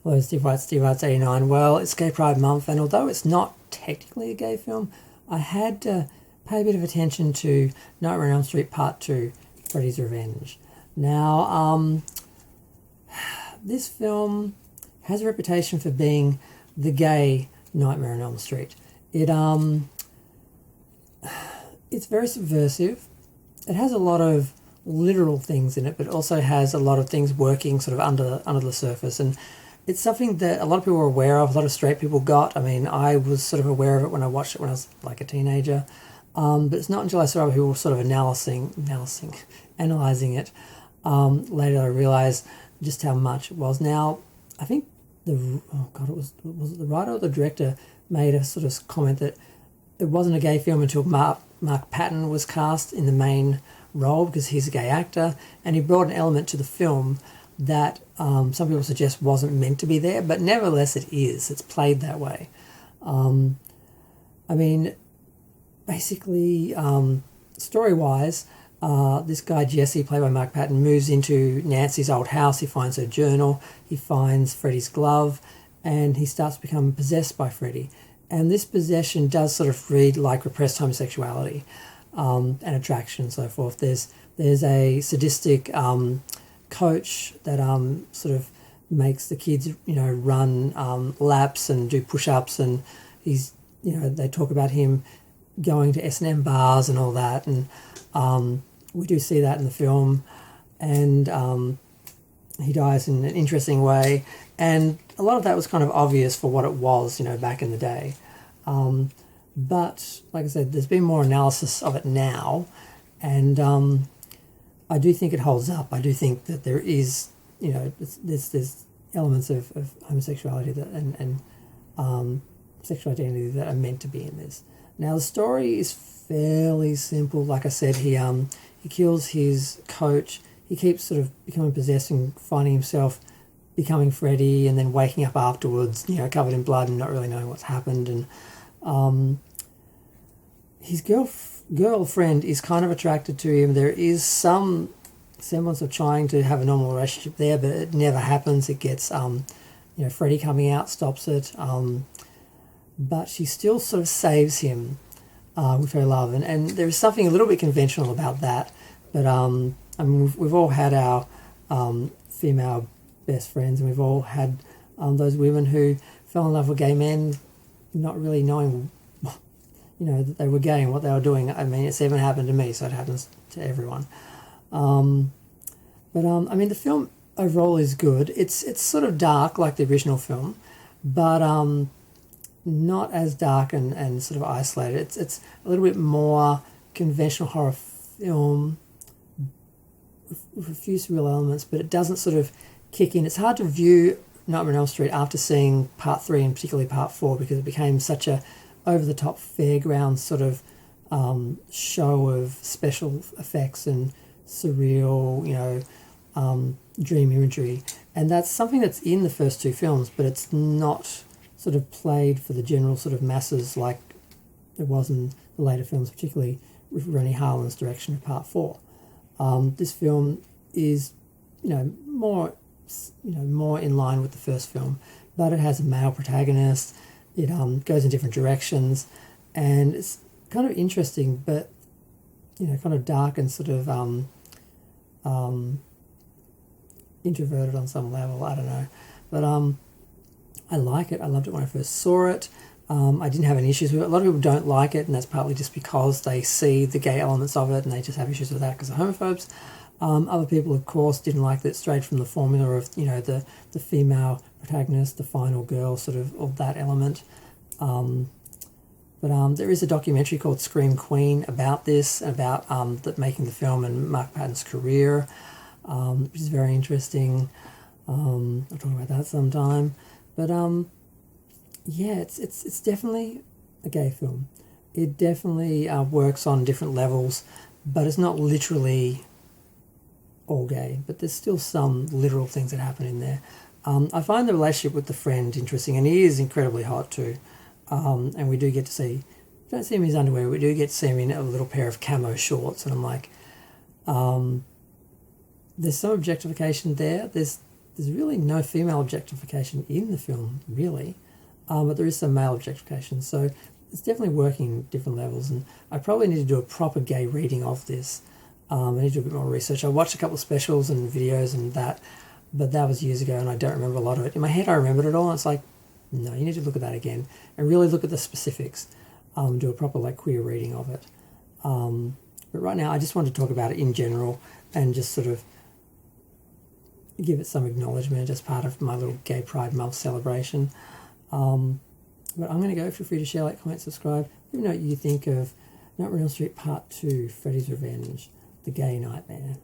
Hello, Steve Wright's 89. Well, it's Gay Pride Month, and although it's not technically a gay film, I had to pay a bit of attention to Nightmare on Elm Street Part 2, Freddy's Revenge. Now, this film has a reputation for being the gay Nightmare on Elm Street. It's very subversive. It has a lot of literal things in it, but it also has a lot of things working sort of under the surface, and it's something that a lot of people are aware of, a lot of straight people got. I mean, I was sort of aware of it when I watched it when I was like a teenager, but it's not until I saw other people sort of analyzing it later I realised just how much it was. Now, I think was it the writer or the director made a sort of comment that it wasn't a gay film until Mark Patton was cast in the main role because he's a gay actor, and he brought an element to the film that some people suggest wasn't meant to be there, but nevertheless it is. It's played that way. I mean, basically, story-wise, this guy Jesse, played by Mark Patton, moves into Nancy's old house. He finds her journal, he finds Freddy's glove, and he starts to become possessed by Freddy. And this possession does sort of read like repressed homosexuality and attraction and so forth. There's a sadistic coach that sort of makes the kids run laps and do push-ups, and they talk about him going to S&M bars and all that, and we do see that in the film, and he dies in an interesting way, and a lot of that was kind of obvious for what it was back in the day, but like I said, there's been more analysis of it now, and I do think it holds up. I do think that there is, there's elements of homosexuality and sexual identity that are meant to be in this. Now, the story is fairly simple. Like I said, he kills his coach. He keeps sort of becoming possessed and finding himself becoming Freddy, and then waking up afterwards, covered in blood and not really knowing what's happened. And his girlfriend is kind of attracted to him. There is some semblance of trying to have a normal relationship there, but it never happens. It gets Freddy coming out stops it, but she still sort of saves him with her love, and there is something a little bit conventional about that, but I mean, we've all had our female best friends, and we've all had those women who fell in love with gay men not really knowing that they were gay and what they were doing. I mean, it's even happened to me, so it happens to everyone. But I mean, the film overall is good. It's sort of dark like the original film, but not as dark and sort of isolated. It's a little bit more conventional horror film with a few surreal elements, but it doesn't sort of kick in. It's hard to view Nightmare on Elm Street after seeing Part 3 and particularly Part 4, because it became such a over-the-top fairground sort of show of special effects and surreal, dream imagery. And that's something that's in the first two films, but it's not sort of played for the general sort of masses like it was in the later films, particularly with Rennie Harlin's direction of Part 4. This film is, more in line with the first film, but it has a male protagonist. It goes in different directions, and it's kind of interesting, but kind of dark and sort of introverted on some level. I don't know, but I like it. I loved it when I first saw it. I didn't have any issues with it. A lot of people don't like it, and that's partly just because they see the gay elements of it and they just have issues with that because they're homophobes. Other people, of course, didn't like it straight from the formula of, the female protagonist, the final girl, sort of that element. But there is a documentary called Scream Queen about this, about making the film and Mark Patton's career, which is very interesting. I'll talk about that sometime. But yeah, it's definitely a gay film. It definitely works on different levels, but it's not literally all gay, but there's still some literal things that happen in there. I find the relationship with the friend interesting, and he is incredibly hot too. And we do get to see, don't see him in his underwear, we do get to see him in a little pair of camo shorts, and I'm like, there's some objectification there. There's there's really no female objectification in the film, really, but there is some male objectification. So it's definitely working different levels, and I probably need to do a proper gay reading of this. I need to do a bit more research. I watched a couple of specials and videos and that, but that was years ago, and I don't remember a lot of it. In my head, I remembered it all, and it's like, no, you need to look at that again and really look at the specifics. Do a proper queer reading of it. But right now, I just want to talk about it in general and just sort of give it some acknowledgement as part of my little Gay Pride Month celebration. But I'm going to go. Feel free to share, like, comment, subscribe. Let me know what you think of Nightmare on Elm Street Part 2, Freddy's Revenge, The Gay Nightmare.